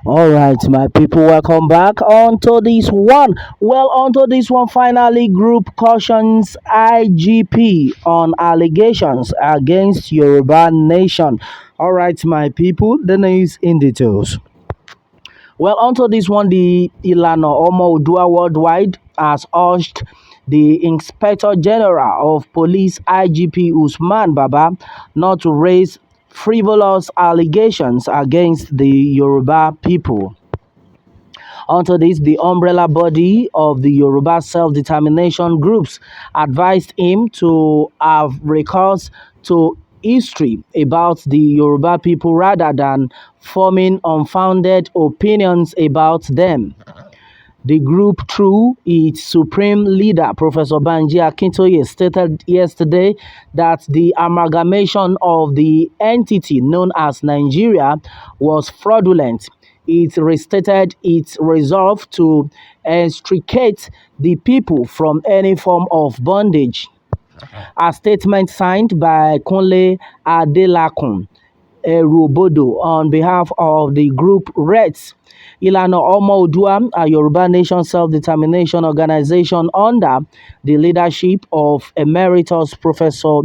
All right, my people, welcome back onto this one. Well, onto this one, finally, Group cautions IGP on allegations against Yoruba Nation. All right, my people, the news in details. Well, onto this one, the Ilana Omo Odua Worldwide has urged the Inspector General of Police IGP Usman Baba not to raise frivolous allegations against the Yoruba people. Onto this, the umbrella body of the Yoruba self-determination groups advised him to have recourse to history about the Yoruba people rather than forming unfounded opinions about them. The group, through its supreme leader, Professor Banji Akintoye, stated yesterday that the amalgamation of the entity known as Nigeria was fraudulent. It restated its resolve to extricate the people from any form of bondage. A statement signed by Kunle Adelakun Eruobodo on behalf of the group reads, Ilana Omo Odua, a Yoruba Nation self-determination organization under the leadership of Emeritus Professor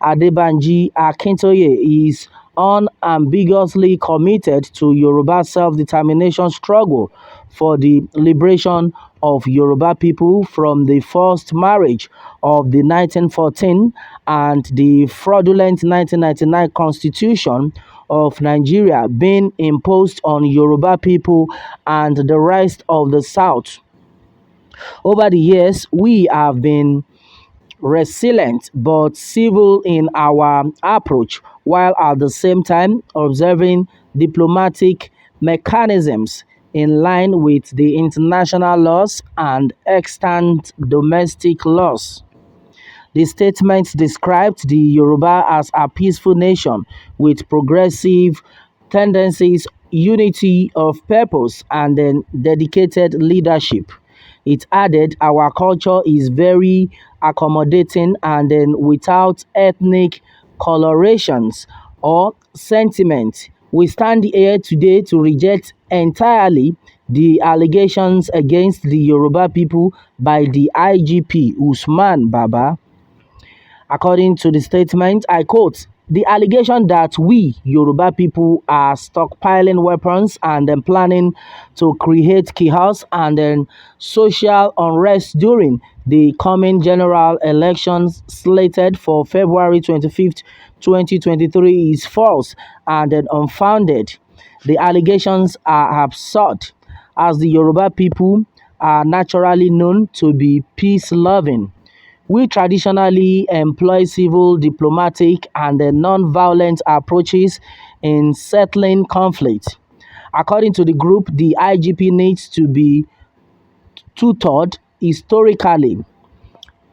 Adebanji Akintoye, is unambiguously committed to Yoruba self-determination struggle for the liberation of Yoruba people from the forced marriage of the 1914 and the fraudulent 1999 constitution of Nigeria being imposed on Yoruba people and the rest of the South. Over the years, we have been resilient but civil in our approach, while at the same time observing diplomatic mechanisms in line with the international laws and extant domestic laws. The statement described the Yoruba as a peaceful nation with progressive tendencies, unity of purpose, and then dedicated leadership. It added, our culture is very accommodating and then without ethnic colorations or sentiment. We stand here today to reject entirely the allegations against the Yoruba people by the IGP Usman Baba. According to the statement, I quote, the allegation that we, Yoruba people, are stockpiling weapons and then planning to create chaos and then social unrest during the coming general elections slated for February 25th, 2023 is false and then unfounded. The allegations are absurd, as the Yoruba people are naturally known to be peace-loving. We traditionally employ civil, diplomatic, and non-violent approaches in settling conflict. According to the group, the IGP needs to be tutored historically.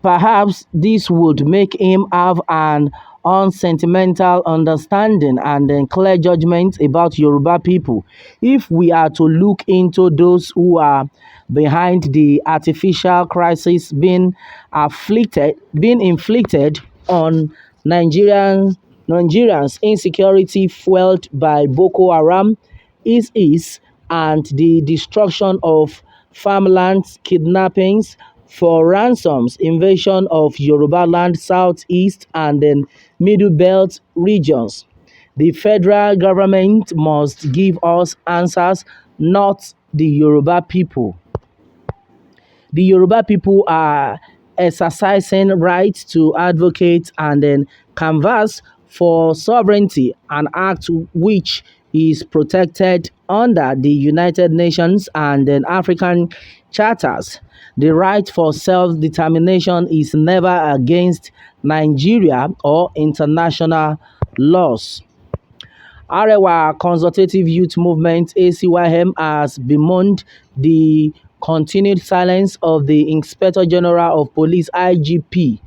Perhaps this would make him have an unsentimental understanding and then clear judgment about Yoruba people. If we are to look into those who are behind the artificial crisis being inflicted on Nigerians, insecurity fueled by Boko Haram, ISIS, and the destruction of farmlands, kidnappings for ransoms, invasion of Yoruba land, southeast and then middle belt regions. The federal government must give us answers, not the Yoruba people. The Yoruba people are exercising rights to advocate and then canvass for sovereignty, an act which is protected under the United Nations and then African charters. The right for self-determination is never against Nigeria or international laws. Arewa Consultative Youth Movement (ACYM) has bemoaned the continued silence of the Inspector General of Police (IGP).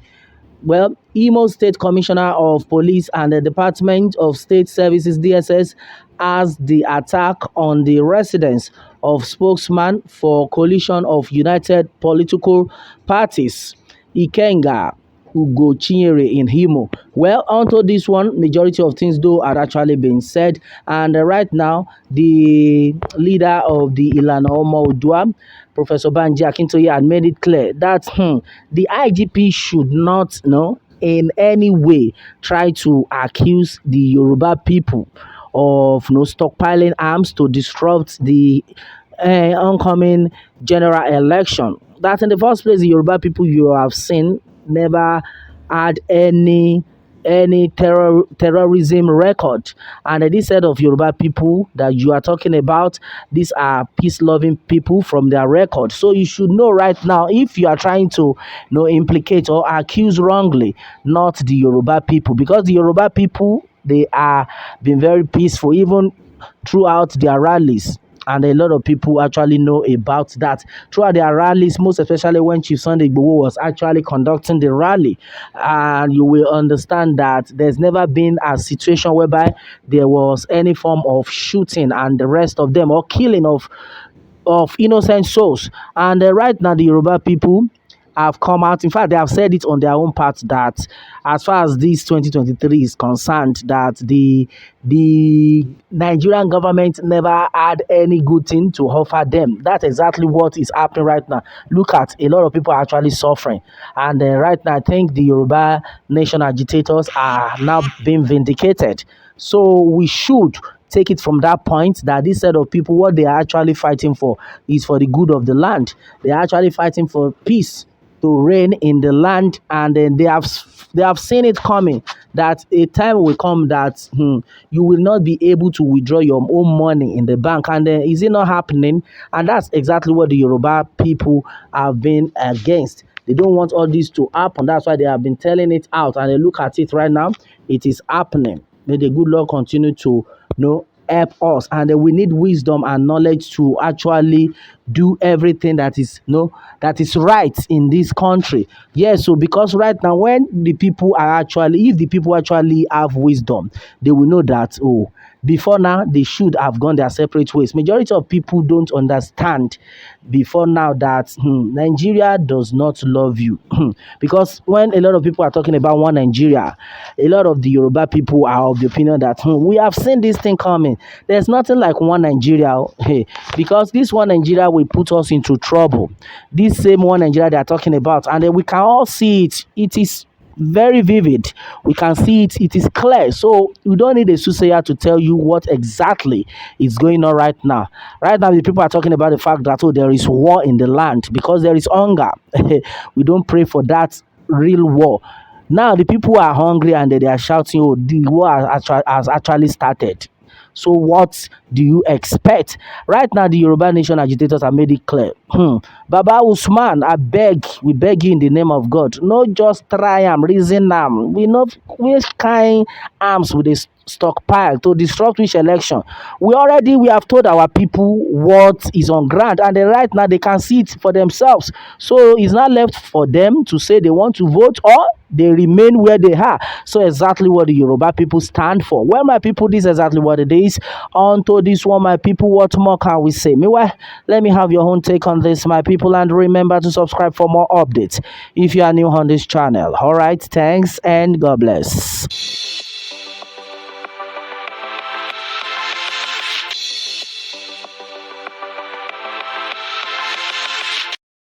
Well, Imo State Commissioner of Police and the Department of State Services (DSS) as the attack on the residence of spokesman for coalition of united political parties, Ikenga Ugochinyere in Imo. Well, onto this one, majority of things though are actually being said, and right now the leader of the Ilana Omo Odua, Professor Banji Akintoye, had made it clear that the IGP should not, in any way try to accuse the Yoruba people of stockpiling arms to disrupt the oncoming general election. That in the first place, the Yoruba people you have seen never had any terrorism record, and this set of Yoruba people that you are talking about, these are peace loving people from their record. So you should know right now, if you are trying to implicate or accuse wrongly, not the Yoruba people, because the Yoruba people, they are been very peaceful even throughout their rallies, and a lot of people actually know about that throughout their rallies, most especially when Chief Sunday Igboho was actually conducting the rally. And you will understand that there's never been a situation whereby there was any form of shooting and the rest of them, or killing of innocent souls. And right now, the Yoruba people have come out. In fact, they have said it on their own part that as far as this 2023 is concerned, that the Nigerian government never had any good thing to offer them. That's exactly what is happening right now. Look at, a lot of people are actually suffering. And right now, I think the Yoruba nation agitators are now being vindicated. So we should take it from that point that this set of people, what they are actually fighting for is for the good of the land. They are actually fighting for peace to reign in the land, and then they have seen it coming, that a time will come that you will not be able to withdraw your own money in the bank. And then is it not happening? And that's exactly what the Yoruba people have been against. They don't want all this to happen. That's why they have been telling it out, and they look at it right now. It is happening. May the good Lord continue to help us, and we need wisdom and knowledge to actually do everything that is that is right in this country. Yes, so because right now, when the people are actually, if the people actually have wisdom, they will know that, oh, before now they should have gone their separate ways. Majority of people don't understand before now that Nigeria does not love you. Because when a lot of people are talking about one Nigeria, a lot of the Yoruba people are of the opinion that we have seen this thing coming. There's nothing like one Nigeria. Hey, because this one Nigeria will put us into trouble. This same one Nigeria they are talking about, and then we can all see it. It is very vivid. We can see it. It is clear. So you don't need a soothsayer to tell you what exactly is going on right now. Right now, the people are talking about the fact that there is war in the land because there is hunger. We don't pray for that real war. Now the people are hungry and they are shouting, "Oh, the war has actually started." So what do you expect? Right now, the Yoruba nation agitators have made it clear. Baba Usman, I beg, we beg you in the name of God, not just try am, reason am. We not waste kind arms with a stockpile to disrupt which election. We have told our people what is on ground, and then right now they can see it for themselves. So it's not left for them to say they want to vote or they remain where they are. So exactly what the Yoruba people stand for. Well, my people, this is exactly what it is. Onto this one, my people, what more can we say? Meanwhile, let me have your own take on this, my people, and remember to subscribe for more updates if you are new on this channel. All right, thanks and God bless.